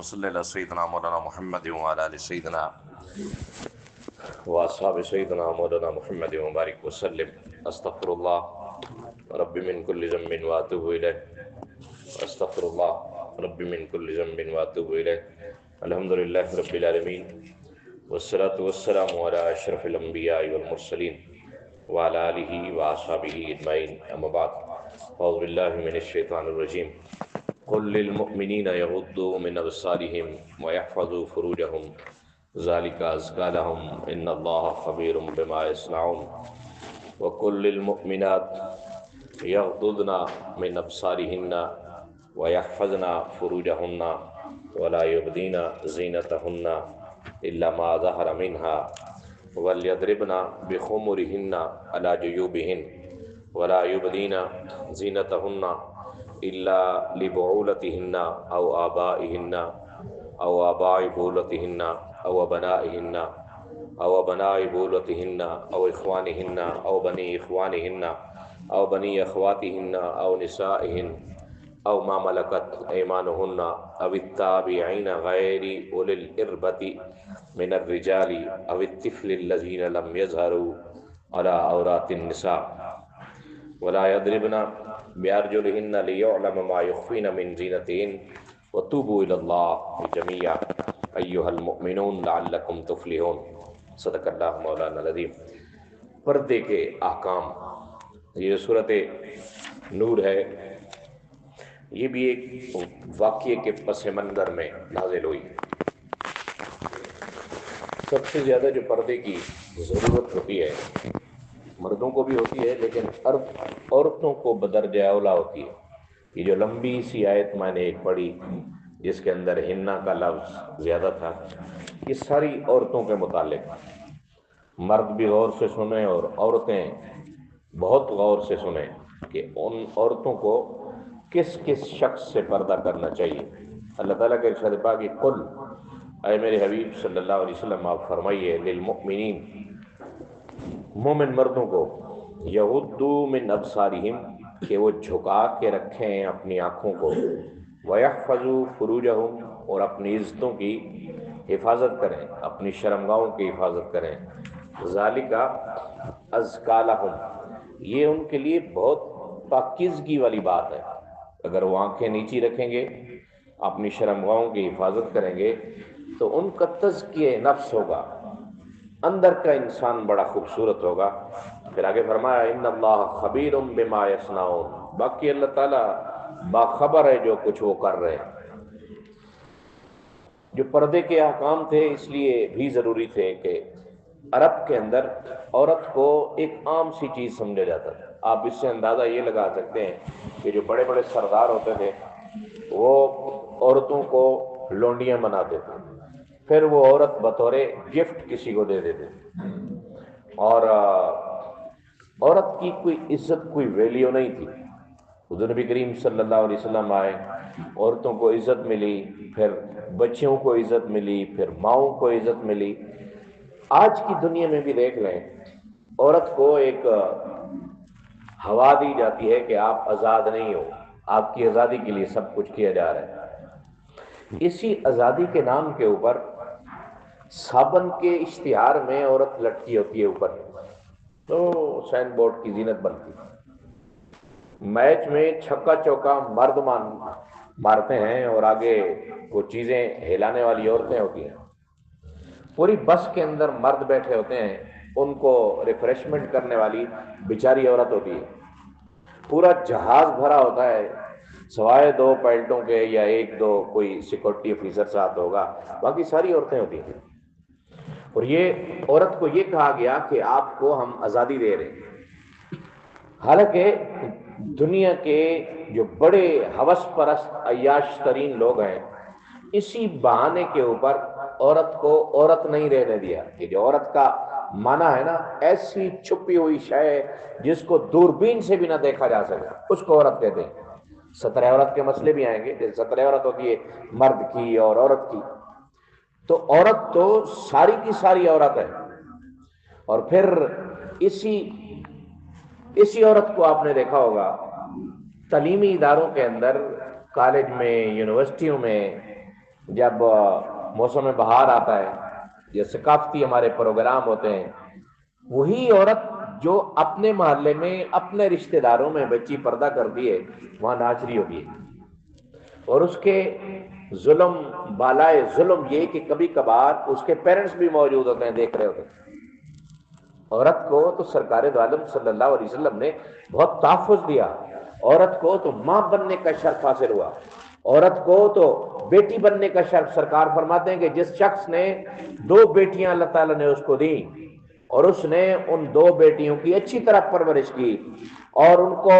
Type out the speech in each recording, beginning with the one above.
صلی اللہ سیدنا مولانا محمد وعلی آل سیدنا واصحاب سیدنا مولانا محمد وبارک وسلم. استغفر اللہ رب من کل ذنب واتوب الیہ. استغفر اللہ رب من کل ذنب واتوب الیہ. الحمدللہ رب العالمین والصلاة والسلام علی اشرف الانبیاء والمرسلین وعلی آلہ واصحابہ اجمعین. اما بعد، اعوذ باللہ من الشیطان الرجیم. قل للمؤمنین یغضوا من ابصارهم ویحفظوا فروجهم ذلک ازکی لهم ان اللہ خبیر بما یصنعون. وقل للمؤمنات یغضضن من ابصارهن ویحفظن فروجهن ولا یبدین زینتهن الا ما ظہر منها ولیضربن بخمرهن علی جیوبهن ولا یبدین زینتهن الا لبعولتهن او آبائهن او آباء بولتهن او ابنائهن او ابناء بولتهن او اخوانهن او بني اخوانهن او بني اخواتهن او نسائهن او ما ملكت ايمانهن او التابعين غير اولي الإربة من الرجال او الطفل الذين لم يظهروا على عورات النساء ولا يضربن بأرجلهن ليعلم ما يخفين من زينتهن وتوبوا إلى الله جميعا أيها المؤمنون لعلكم تفلحون. صدق اللہ مولانا العظیم. پردے کے احکام، یہ صورت نور ہے. یہ بھی ایک واقعے کے پس منظر میں نازل ہوئی. سب سے زیادہ جو پردے کی ضرورت ہوتی ہے مردوں کو بھی ہوتی ہے، لیکن عورتوں کو بدرجہ اولا ہوتی ہے. یہ جو لمبی سی آیت میں نے ایک پڑھی جس کے اندر ہننا کا لفظ زیادہ تھا، یہ ساری عورتوں کے متعلق. مرد بھی غور سے سنیں اور عورتیں بہت غور سے سنیں کہ ان عورتوں کو کس کس شخص سے پردہ کرنا چاہیے. اللہ تعالیٰ کے ارشاد پاک کہ قل، اے میرے حبیب صلی اللہ علیہ وسلم آپ فرمائیے، للمؤمنین، مومن مردوں کو، یغضوا من ابصارہم، کہ وہ جھکا کے رکھیں اپنی آنکھوں کو، ویحفظوا فروجہم، اور اپنی عزتوں کی حفاظت کریں، اپنی شرمگاہوں کی حفاظت کریں. ذالک ازکی لہم، یہ ان کے لیے بہت پاکیزگی والی بات ہے. اگر وہ آنکھیں نیچی رکھیں گے، اپنی شرمگاہوں کی حفاظت کریں گے، تو ان کا تزکیہ نفس ہوگا، اندر کا انسان بڑا خوبصورت ہوگا. پھر آگے فرمایا ان اللہ خبیر بما یصنعون، باقی اللہ تعالیٰ باخبر ہے جو کچھ وہ کر رہے ہیں. جو پردے کے احکام تھے اس لیے بھی ضروری تھے کہ عرب کے اندر عورت کو ایک عام سی چیز سمجھا جاتا تھا. آپ اس سے اندازہ یہ لگا سکتے ہیں کہ جو بڑے بڑے سردار ہوتے تھے وہ عورتوں کو لونڈیاں بناتے تھے، پھر وہ عورت بطور گفٹ کسی کو دے دیتے، اور عورت کی کوئی عزت، کوئی ویلیو نہیں تھی. حضور نبی کریم صلی اللہ علیہ وسلم آئے، عورتوں کو عزت ملی، پھر بچیوں کو عزت ملی، پھر ماؤں کو عزت ملی. آج کی دنیا میں بھی دیکھ لیں، عورت کو ایک ہوا دی جاتی ہے کہ آپ آزاد نہیں ہو، آپ کی آزادی کے لیے سب کچھ کیا جا رہا ہے. اسی آزادی کے نام کے اوپر صابن کے اشتہار میں عورت لٹکی ہوتی ہے اوپر، تو سائن بورڈ کی زینت بنتی. میچ میں چھکا چوکا مرد مارتے ہیں اور آگے وہ چیزیں ہلانے والی عورتیں ہوتی ہیں. پوری بس کے اندر مرد بیٹھے ہوتے ہیں، ان کو ریفریشمنٹ کرنے والی بیچاری عورت ہوتی ہے. پورا جہاز بھرا ہوتا ہے، سوائے دو پائلٹوں کے یا ایک دو کوئی سیکورٹی افیسر ساتھ ہوگا، باقی ساری عورتیں ہوتی ہیں. اور یہ عورت کو یہ کہا گیا کہ آپ کو ہم آزادی دے رہے ہیں. حالانکہ دنیا کے جو بڑے ہوس پرست عیاش ترین لوگ ہیں، اسی بہانے کے اوپر عورت کو عورت نہیں رہنے دیا. کہ جو عورت کا معنی ہے نا، ایسی چھپی ہوئی شے جس کو دوربین سے بھی نہ دیکھا جا سکے، اس کو عورت کہتے ہیں. ستر عورت کے مسئلے بھی آئیں گے، جیسے ستر عورت ہوتی ہے مرد کی اور عورت کی. تو عورت تو ساری کی ساری عورت ہے. اور پھر اسی عورت کو آپ نے دیکھا ہوگا تعلیمی اداروں کے اندر، کالج میں، یونیورسٹیوں میں جب موسم بہار آتا ہے یا ثقافتی ہمارے پروگرام ہوتے ہیں، وہی عورت جو اپنے محلے میں اپنے رشتہ داروں میں بچی پردہ کرتی ہے وہاں ناچ رہی ہوتی ہے، اور اس کے ظلم بالائے ظلم یہ کہ کبھی کبھار اس کے پیرنٹس بھی موجود ہوتے ہیں، دیکھ رہے ہوتے ہیں۔ عورت کو تو سرکار دو عالم صلی اللہ علیہ وسلم نے بہت تحفظ دیا، عورت کو تو ماں بننے کا شرف حاصل ہوا، عورت کو تو بیٹی بننے کا شرف۔ سرکار فرماتے ہیں کہ جس شخص نے 2 بیٹیاں اللہ تعالیٰ نے اس کو دی اور اس نے ان 2 بیٹیوں کی اچھی طرح پرورش کی اور ان کو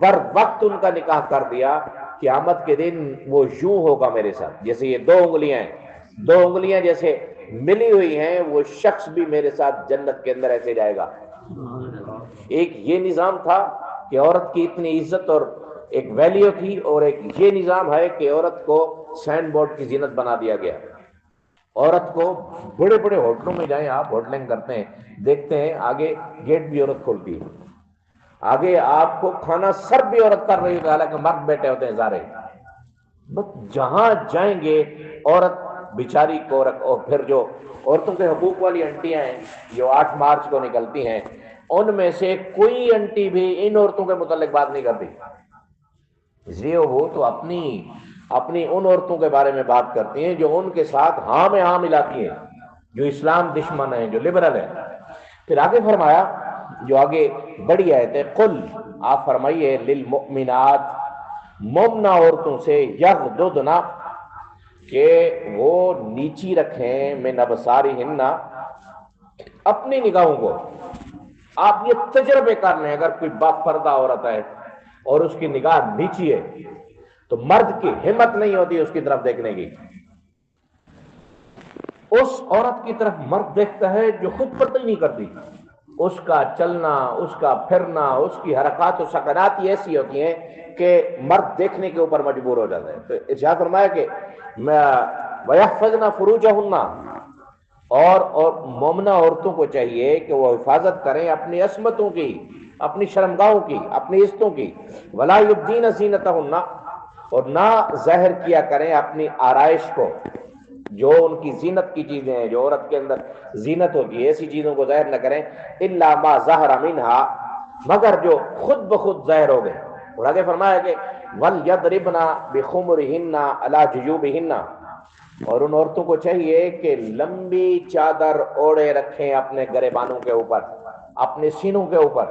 بر وقت ان کا نکاح کر دیا، قیامت کے دن وہ یوں ہوگا میرے ساتھ، جیسے یہ 2 انگلیاں ہیں، 2 انگلیاں جیسے ملی ہوئی ہیں، وہ شخص بھی میرے ساتھ جنت کے اندر ایسے جائے گا۔ ایک یہ نظام تھا کہ عورت کی اتنی عزت اور ایک ویلیو تھی، اور ایک یہ نظام ہے کہ عورت کو سائن بورڈ کی زینت بنا دیا گیا۔ عورت کو بڑے بڑے ہوٹلوں میں جائیں، آپ ہوٹلنگ کرتے ہیں دیکھتے ہیں آگے گیٹ بھی عورت کھولتی ہے، آگے آپ کو کھانا سرو بھی عورت کر رہی ہوتی ہے، حالانکہ مرد بیٹھے ہوتے ہیں سارے۔ بس جہاں جائیں گے عورت بیچاری کو اور پھر جو عورتوں کے حقوق والی انٹیاں ہیں جو 8 مارچ کو نکلتی ہیں، ان میں سے کوئی انٹی بھی ان عورتوں کے متعلق بات نہیں کرتی، اس لیے وہ تو اپنی ان عورتوں کے بارے میں بات کرتی ہیں جو ان کے ساتھ ہاں میں ہاں ملاتی ہیں، جو اسلام دشمن ہیں، جو لبرل ہیں۔ پھر آگے فرمایا، جو آگے بڑی آیت ہے، قل آپ فرمائیے للمؤمنات مومنہ عورتوں سے، یغضضن کہ وہ نیچی رکھیں، من ابصارہن اپنی نگاہوں کو۔ آپ یہ تجربے کر لیں، اگر کوئی باپ پردہ عورت ہے اور اس کی نگاہ نیچی ہے تو مرد کی ہمت نہیں ہوتی اس کی طرف دیکھنے کی۔ اس عورت کی طرف مرد دیکھتا ہے جو خود پردہ ہی نہیں کرتی، اس کا چلنا، اس کا پھرنا، اس کی حرکات و سکنات ہی ایسی ہوتی ہیں کہ مرد دیکھنے کے اوپر مجبور ہو جاتا ہے۔ تو ارشاد فرمایا کہ وَيَحْفَظْنَ فُرُوجَهُنَّ، اور مومنہ عورتوں کو چاہیے کہ وہ حفاظت کریں اپنی عصمتوں کی، اپنی شرمگاہوں کی، اپنی عزتوں کی۔ وَلَا يُبْدِينَ زِينَتَهُنَّ، اور نہ ظاہر کیا کریں اپنی آرائش کو، جو ان کی زینت کی چیزیں ہیں، جو عورت کے اندر زینت ہوتی ہے، ایسی چیزوں کو ظاہر نہ کریں۔ إِلَّا مَا ظَهَرَ مِنْهَا، مگر جو خود بخود ظاہر ہو گئے۔ اور آگے فرمایا کہ وَلْيَضْرِبْنَ بِخُمُرِهِنَّ عَلَى جُيُوبِهِنَّ، اور ان عورتوں کو چاہیے کہ لمبی چادر اوڑے رکھیں اپنے گریبانوں کے اوپر، اپنے سینوں کے اوپر،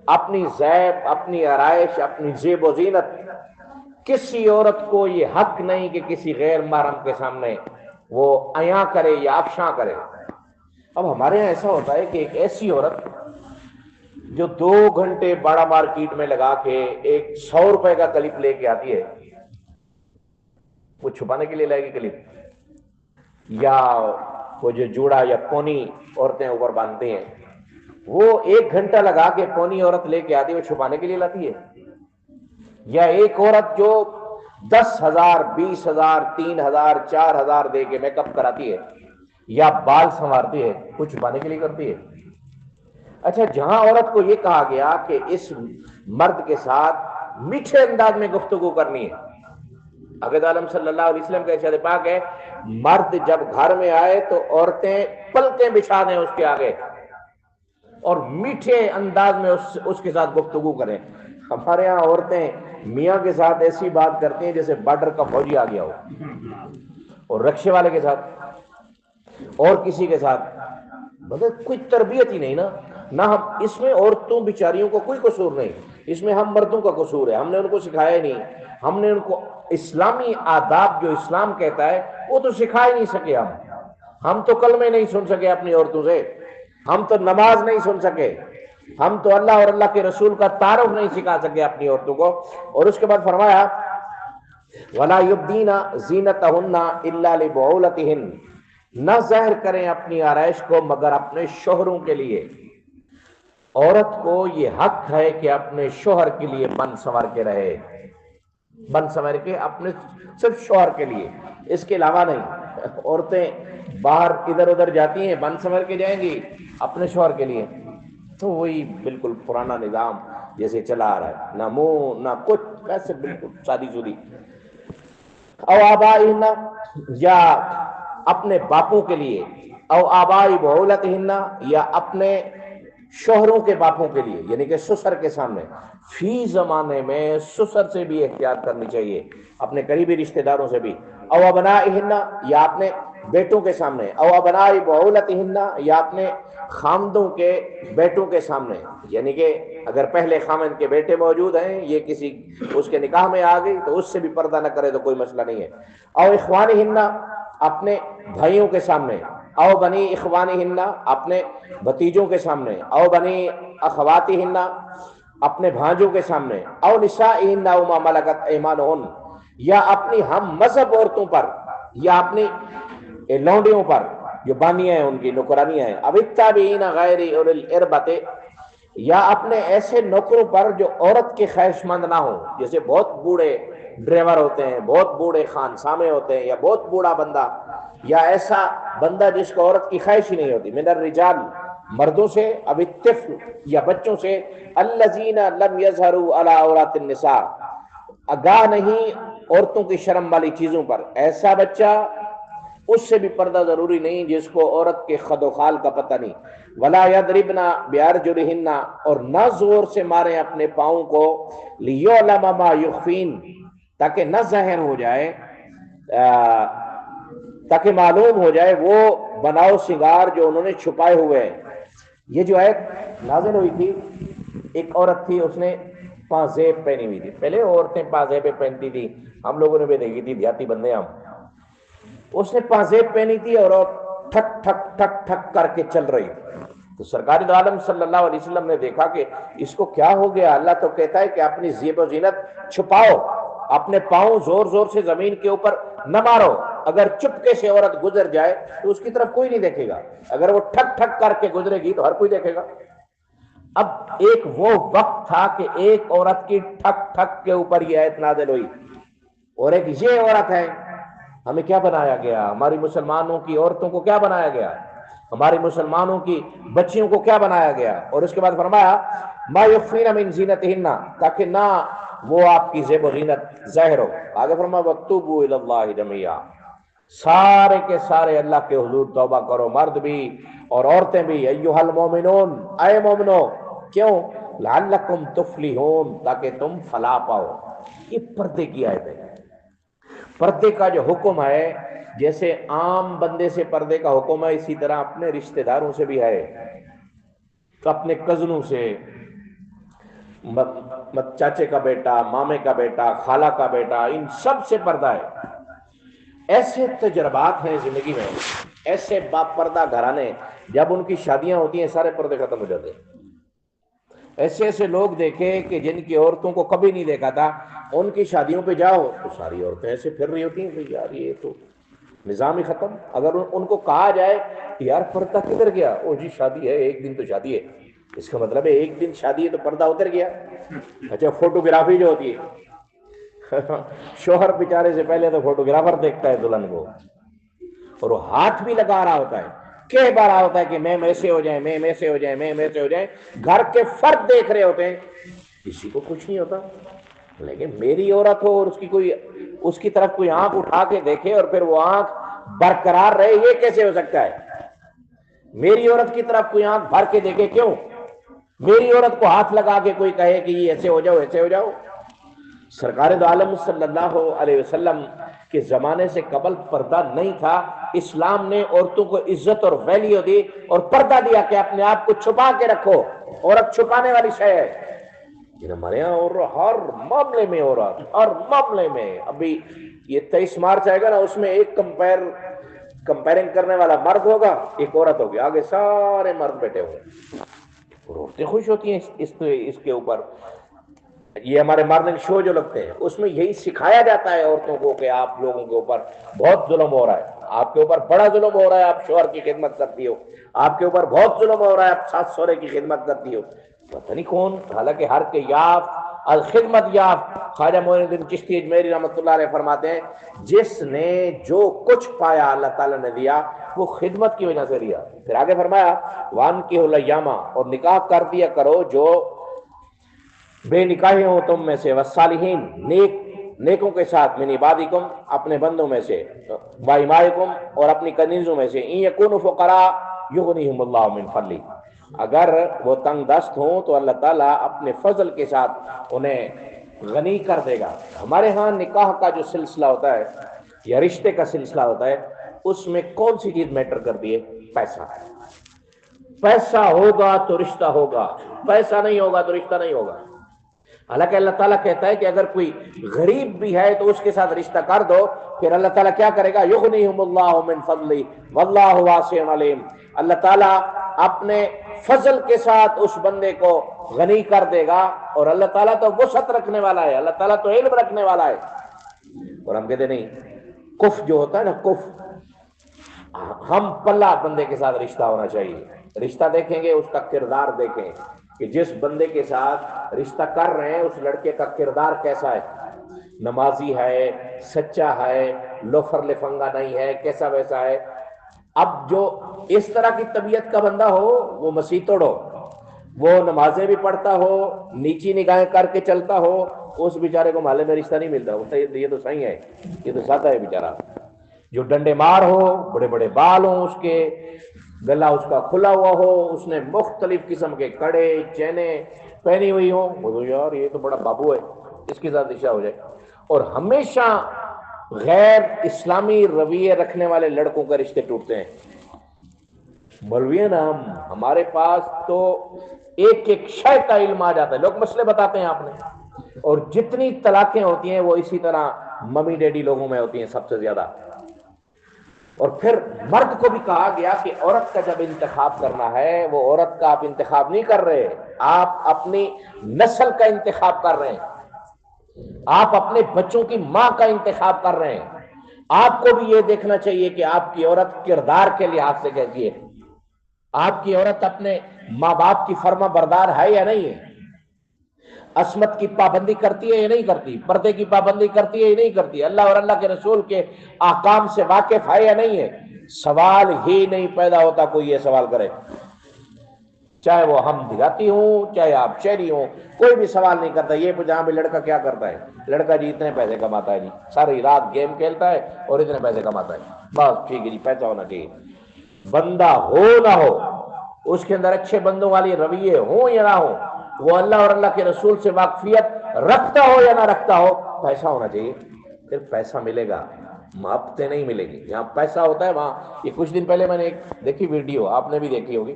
اپنی زیب، اپنی آرائش، اپنی زیب و زینت۔ کسی عورت کو یہ حق نہیں کہ کسی غیر محرم کے سامنے وہ عیاں کرے یا افشاں کرے۔ اب ہمارے یہاں ایسا ہوتا ہے کہ ایک ایسی عورت جو 2 گھنٹے باڑا مارکیٹ میں لگا کے ایک 100 روپے کا کلپ لے کے آتی ہے، وہ چھپانے کے لیے لائے گی کلپ، یا وہ جو جوڑا یا پونی عورتیں اوپر باندھتی ہیں، وہ 1 گھنٹہ لگا کے پونی عورت لے کے آتی ہے، وہ چھپانے کے لیے لاتی ہے؟ یا ایک عورت جو 10,000 20,000 3,000 4,000 دے کے میک اپ کراتی ہے یا بال سنوارتی ہے، وہ چھپانے کے لیے کرتی ہے؟ اچھا، جہاں عورت کو یہ کہا گیا کہ اس مرد کے ساتھ میٹھے انداز میں گفتگو کرنی ہے، حضرت عالم صلی اللہ علیہ وسلم کا ارشاد پاک ہے، مرد جب گھر میں آئے تو عورتیں پلکیں بچھا دیں اس کے آگے اور میٹھے انداز میں اس کے ساتھ گفتگو کریں۔ ہمارے ہاں عورتیں میاں کے ساتھ ایسی بات کرتی ہیں جیسے بارڈر کا فوجی آ گیا ہو، اور رکشے والے کے ساتھ اور کسی کے ساتھ، مطلب کوئی تربیت ہی نہیں نا۔ نہ ہم اس میں عورتوں بیچاریوں کو کوئی قصور نہیں، اس میں ہم مردوں کا قصور ہے، ہم نے ان کو سکھایا نہیں، ہم نے ان کو اسلامی آداب جو اسلام کہتا ہے وہ تو سکھا ہی نہیں سکے۔ ہم تو کلمے نہیں سن سکے اپنی عورتوں سے، ہم تو نماز نہیں سن سکے، ہم تو اللہ اور اللہ کے رسول کا تعارف نہیں سکھا سکے اپنی عورتوں کو۔ اور اس کے بعد فرمایا وَلَا يُبْدِينَ زِينَتَهُنَّ إِلَّا لِبُعُولَتِهِنَّ، نہ ظاہر کریں اپنی آرائش کو مگر اپنے شوہروں کے لیے۔ عورت کو یہ حق ہے کہ اپنے شوہر کے لیے بن سنور کے رہے، بن سنور کے اپنے صرف شوہر کے لیے، اس کے علاوہ نہیں۔ عورتیں باہر ادھر ادھر جاتی ہیں، بن سنور کے جائیں گی اپنے شوہر کے لیے، تو وہی بالکل پرانا نظام جیسے چلا آ رہا ہے، نہ منہ نہ کچھ، ویسے بالکل شادی شدی۔ او آبائہن، یا اپنے باپوں کے لیے، او آبائی بعولتہن، یا اپنے شوہروں کے باپوں کے لیے، یعنی کہ سسر کے سامنے۔ فی زمانے میں سسر سے بھی احتیاط کرنی چاہیے، اپنے قریبی رشتہ داروں سے بھی۔ او ابنائہن، یا اپنے بیٹوں کے سامنے۔ او ابنائی بعولتہن، یا اپنے خامدوں کے بیٹوں کے سامنے، یعنی کہ اگر پہلے خامد کے بیٹے موجود ہیں، یہ کسی اس کے نکاح میں آ گئی تو اس سے بھی پردہ نہ کرے تو کوئی مسئلہ نہیں ہے۔ او اخوانہن، اپنے بھائیوں کے سامنے۔ او بنی اخوانہن، اپنے بھتیجوں کے سامنے۔ او بنی اخواتہن، اپنے بھانجوں کے سامنے۔ او نسائہن او ما ملکت ایمانہن، یا اپنی ہم مذہب عورتوں پر، یا اپنی لونڈیوں پر جو بانیاں ہیں، ان کی نوکرانیاں ہیں۔ اب التابعین غیر اولی الاربۃ، یا اپنے ایسے نوکروں پر جو عورت کے خواہش مند نہ ہوں، جیسے بہت بوڑھے ڈرائیور ہوتے ہیں، بہت بوڑھے خانسامے ہوتے ہیں، یا بہت بوڑھا بندہ، یا ایسا بندہ جس کو عورت کی خواہش ہی نہیں ہوتی۔ من الرجال، مردوں سے، اب الطفل، یا بچوں سے، الذین لم یظہروا علی عورات النساء، آگاہ نہیں عورتوں کی شرم والی چیزوں پر، ایسا بچہ اس سے بھی پردہ ضروری نہیں جس کو عورت کے خد و خال کا پتہ نہیں۔ ولا یضربن بارجلہن، اور نہ زور سے ماریں اپنے پاؤں کو، لیعلم ما یخفین، تاکہ نہ ظاہر ہو جائے، تاکہ معلوم ہو جائے وہ بناؤ سنگار جو انہوں نے چھپائے ہوئے ہیں۔ یہ جو آیت نازل ہوئی تھی، ایک عورت تھی، اس نے پازیب پہنی ہوئی تھی۔ پہلے عورتیں پازیبیں پہنتی تھی، ہم لوگوں نے بھی دیکھی تھی، دیہاتی بندے ہم۔ اس نے پازیب پہنی تھی اور ٹھک ٹھک ٹھک ٹھک کر کے چل رہی تھی۔ تو سرکار دو عالم صلی اللہ علیہ وسلم نے دیکھا کہ اس کو کیا ہو گیا، اللہ تو کہتا ہے کہ اپنی زیب و زینت چھپاؤ، اپنے پاؤں زور زور سے زمین کے اوپر نہ مارو، اگر چپکے سے عورت گزر جائے تو اس کی طرف کوئی نہیں دیکھے گا، اگر وہ ٹھک ٹھک کر کے گزرے گی تو ہر کوئی دیکھے گا۔ اب ایک وہ وقت تھا کہ ایک عورت کی ٹھک ٹھک کے اوپر یہ آیت نازل ہوئی، اور ایک یہ عورت ہے۔ ہمیں کیا بنایا گیا؟ ہماری مسلمانوں کی عورتوں کو کیا بنایا گیا؟ ہماری مسلمانوں کی بچیوں کو کیا بنایا گیا؟ اور اس کے بعد فرمایا ما یخفین من زینتہن، تاکہ نہ وہ آپ کی زیب و زینت ظاہر ہو۔ آگے فرمایا وَتُوبُوا إِلَى اللَّهِ جَمِيعًا، سارے کے سارے اللہ کے حضور توبہ کرو، مرد بھی اور عورتیں بھی۔ ایھا المؤمنون، اے مومنو، کیوں؟ لعلکم تفلحون، تاکہ تم فلاح پاؤ۔ یہ پردے کی آیت ہے۔ پردے کا جو حکم ہے، جیسے عام بندے سے پردے کا حکم ہے، اسی طرح اپنے رشتہ داروں سے بھی ہے، اپنے کزنوں سے، چاچے کا بیٹا، مامے کا بیٹا، خالہ کا بیٹا، ان سب سے پردہ ہے۔ ایسے تجربات ہیں زندگی میں، ایسے باپ پردہ گھرانے، جب ان کی شادیاں ہوتی ہیں سارے پردے ختم ہو جاتے ہیں۔ ایسے ایسے لوگ دیکھے کہ جن کی عورتوں کو کبھی نہیں دیکھا تھا، ان کی شادیوں پہ جاؤ تو ساری عورتیں ایسے پھر رہی ہوتی ہیں کہ یار یہ تو نظام ہی ختم۔ اگر ان کو کہا جائے کہ یار پردہ کدھر گیا، او جی شادی ہے، ایک دن تو شادی ہے، اس کا مطلب ہے ایک دن شادی ہے تو پردہ اتر گیا۔ اچھا فوٹوگرافی جو ہوتی ہے، شوہر بیچارے سے پہلے تو فوٹوگرافر دیکھتا ہے دلہن کو، اور وہ ہاتھ بھی لگا رہا ہوتا ہے، کہہ بار رہا ہوتا ہے کہ میں ایسے ہو جائیں، میں ایسے ہو جائیں، میں ایسے ہو جائیں، گھر کے فرد دیکھ رہے ہوتے ہیں، کسی کو کچھ نہیں ہوتا۔ لیکن میری عورت ہو اور اس کی طرف کوئی آنکھ اٹھا کے دیکھے اور پھر وہ آنکھ برقرار رہے، یہ کیسے ہو سکتا ہے؟ میری عورت کی طرف کوئی آنکھ بھر کے دیکھے، کیوں؟ میری عورت کو ہاتھ لگا کے کوئی کہے کہ یہ ایسے ہو جاؤ، ایسے ہو جاؤ۔ سرکار دو عالم صلی اللہ علیہ وسلم کے زمانے سے قبل پردہ نہیں تھا، اسلام نے عورتوں کو عزت اور ویلیو دی اور پردہ دیا کہ اپنے آپ کو چھپا کے رکھو، عورت چھپانے والی شے ہے۔ لیکن ہمارے یہاں اور ہر معاملے میں عورت، ہر معاملے میں، ابھی یہ 23 مارچ آئے گا نا، اس میں ایک کمپیرنگ کرنے والا مرد ہوگا، ایک عورت ہوگی، آگے سارے مرد بیٹھے ہوئے، اور عورتیں خوش ہوتی ہیں اس کے اوپر۔ یہ ہمارے مارننگ شو جو لگتے ہیں، اس میں یہی سکھایا جاتا ہے عورتوں کو کہ آپ لوگوں کے اوپر بہت ظلم ہو رہا ہے، آپ کے اوپر بڑا ظلم ہو رہا ہے، آپ شوہر کی خدمت کرتی ہو، آپ کے اوپر بہت ظلم ہو رہا ہے، آپ ساس سہرے کی خدمت کرتی ہو، پتہ نہیں کون، حالانکہ ہر کے یاف الخدمت یاف۔ خواجہ معین الدین چشتی اجمیری رحمۃ اللہ علیہ فرماتے ہیں جس نے جو کچھ پایا اللہ تعالیٰ نے دیا وہ خدمت کی وجہ سے دیا۔ پھر آگے فرمایا وانکحوا الیام، اور نکاح کر دیا کرو جو بے نکاح ہوں تم میں سے، والصالحین، نیک نیکوں کے ساتھ، من عبادکم اپنے بندوں میں سے، و امائکم اور اپنی کنیزوں میں سے، ان یکونوا فقراء یغنیہم اللہ من فضلہ، اگر وہ تنگ دست ہوں تو اللہ تعالیٰ اپنے فضل کے ساتھ انہیں غنی کر دے گا۔ ہمارے ہاں نکاح کا جو سلسلہ ہوتا ہے یا رشتے کا سلسلہ ہوتا ہے، اس میں کون سی چیز میٹر کرتی ہے؟ پیسہ۔ پیسہ ہوگا تو رشتہ ہوگا، پیسہ نہیں ہوگا تو رشتہ نہیں ہوگا۔ حالانکہ اللہ تعالیٰ کہتا ہے کہ اگر کوئی غریب بھی ہے تو اس کے ساتھ رشتہ کر دو، پھر اللہ تعالیٰ کیا کرے گا؟ یغنیہم اللہ من فضلہ واللہ واسع علیم، اللہ تعالیٰ اپنے فضل کے ساتھ اس بندے کو غنی کر دے گا، اور اللہ تعالیٰ تو وسعت رکھنے والا ہے، اللہ تعالیٰ تو علم رکھنے والا ہے۔ اور ہم کہتے نہیں، کف جو ہوتا ہے نا، کف، ہم پلہ بندے کے ساتھ رشتہ ہونا چاہیے۔ رشتہ دیکھیں گے، اس کا کردار دیکھیں کہ جس بندے کے ساتھ رشتہ کر رہے ہیں اس لڑکے کا کردار کیسا ہے، نمازی ہے، سچا ہے، لوفر لفنگا نہیں ہے، کیسا ویسا ہے۔ اب جو اس طرح کی طبیعت کا بندہ ہو، وہ مسیح توڑ ہو، وہ نمازیں بھی پڑھتا ہو، نیچی نگاہیں کر کے چلتا ہو، اس بیچارے کو محلے میں رشتہ نہیں ملتا، وہ یہ تو صحیح ہے، یہ تو سادہ ہے بیچارہ۔ جو ڈنڈے مار ہو، بڑے بڑے بال ہوں اس کے، گلا اس کا کھلا ہوا ہو، اس نے مختلف قسم کے کڑے چینیں پہنی ہوئی ہوں، بولو یار یہ تو بڑا بابو ہے، اس کے ساتھ رشتہ ہو جائے۔ اور ہمیشہ غیر اسلامی رویے رکھنے والے لڑکوں کا رشتے ٹوٹتے ہیں۔ مولوی ہیں نا ہمارے پاس تو ایک ایک شے کا علم آ جاتا ہے، لوگ مسئلے بتاتے ہیں آپ نے، اور جتنی طلاقیں ہوتی ہیں وہ اسی طرح ممی ڈیڈی لوگوں میں ہوتی ہیں سب سے زیادہ۔ اور پھر مرد کو بھی کہا گیا کہ عورت کا جب انتخاب کرنا ہے، وہ عورت کا آپ انتخاب نہیں کر رہے، آپ اپنی نسل کا انتخاب کر رہے ہیں، آپ اپنے بچوں کی ماں کا انتخاب کر رہے ہیں۔ آپ کو بھی یہ دیکھنا چاہیے کہ آپ کی عورت کردار کے لحاظ سے کیسی ہے، آپ کی عورت اپنے ماں باپ کی فرما بردار ہے یا نہیں ہے، عصمت کی پابندی کرتی ہے یا نہیں کرتی، پردے کی پابندی کرتی ہے یا نہیں کرتی، اللہ اور اللہ کے رسول کے احکام سے واقف ہے یا نہیں ہے۔ سوال ہی نہیں پیدا ہوتا کوئی یہ سوال کرے، چاہے وہ ہم دیہاتی ہوں چاہے آپ شہری ہوں، کوئی بھی سوال نہیں کرتا یہ جہاں بھی لڑکا کیا کرتا ہے، لڑکا جی اتنے پیسے کماتا ہے جی، ساری رات گیم کھیلتا ہے اور اتنے پیسے کماتا ہے، بس ٹھیک ہے جی، پیسہ ہونا چاہیے۔ بندہ ہو نہ ہو، اس کے اندر اچھے بندوں والی رویے ہوں یا نہ ہو، وہ اللہ اور اللہ کے رسول سے واقفیت رکھتا ہو یا نہ رکھتا ہو، پیسہ ہونا چاہیے، پھر پیسہ ملے گا، محبتیں نہیں ملے گی۔ جہاں پیسہ ہوتا ہے وہاں، یہ کچھ دن پہلے میں نے ایک دیکھی ویڈیو، آپ نے بھی دیکھی ہوگی،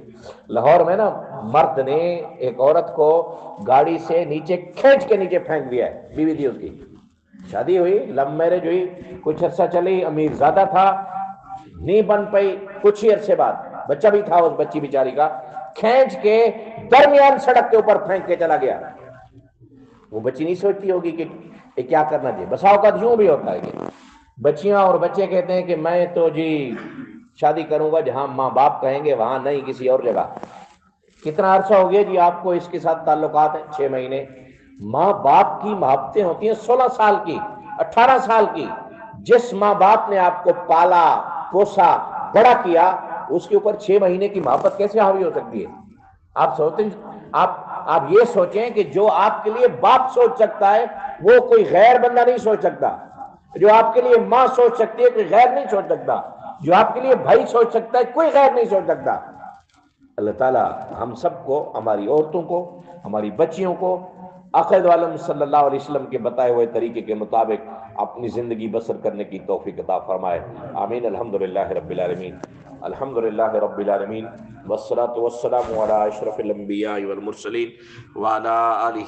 لاہور میں نا مرد نے ایک عورت کو گاڑی سے نیچے کھینچ کے نیچے پھینک دیا ہے، بیوی تھی اس کی، شادی ہوئی، لو میرج ہوئی، کچھ عرصہ چلی، امیر زیادہ تھا، نہیں بن پئی، کچھ ہی عرصے بعد بچہ بھی تھا اس بچی بیچاری کا، کھینچ کے درمیان سڑک کے اوپر پھینک کے چلا گیا۔ وہ بچی نہیں سوچتی ہوگی کہ یہ کیا کرنا چاہیے، بسا اوقات یوں بھی ہوتا ہے کہ بچیاں اور بچے کہتے ہیں کہ میں تو جی شادی کروں گا جہاں ماں باپ کہیں گے وہاں نہیں، کسی اور جگہ۔ کتنا عرصہ ہو گیا جی آپ کو اس کے ساتھ تعلقات ہیں؟ 6 مہینے۔ ماں باپ کی محبتیں ہوتی ہیں 16 سال کی، 18 سال کی۔ جس ماں باپ نے آپ کو پالا پوسا بڑا کیا، اس کے اوپر 6 مہینے کی محبت کیسے حاوی ہو سکتی ہے؟ آپ سوچتے ہیں، آپ یہ سوچیں کہ جو آپ کے لیے باپ سوچ سکتا ہے وہ کوئی غیر بندہ نہیں سوچ سکتا، جو آپ کے لیے ماں سوچ سکتی ہے کوئی غیر نہیں سوچ سکتا، جو آپ کے لیے بھائی سوچ سکتا ہے کوئی غیر نہیں سوچ سکتا۔ اللہ تعالیٰ ہم سب کو، ہماری عورتوں کو، ہماری بچیوں کو آخر عالم صلی اللہ علیہ وسلم کے بتائے ہوئے طریقے کے مطابق اپنی زندگی بسر کرنے کی توفیق عطا فرمائے، آمین۔ الحمدللہ رب العالمین، الحمدللہ رب العالمین، والصلاة والسلام علی اشرف الانبیاء والمرسلین وعلی آلہ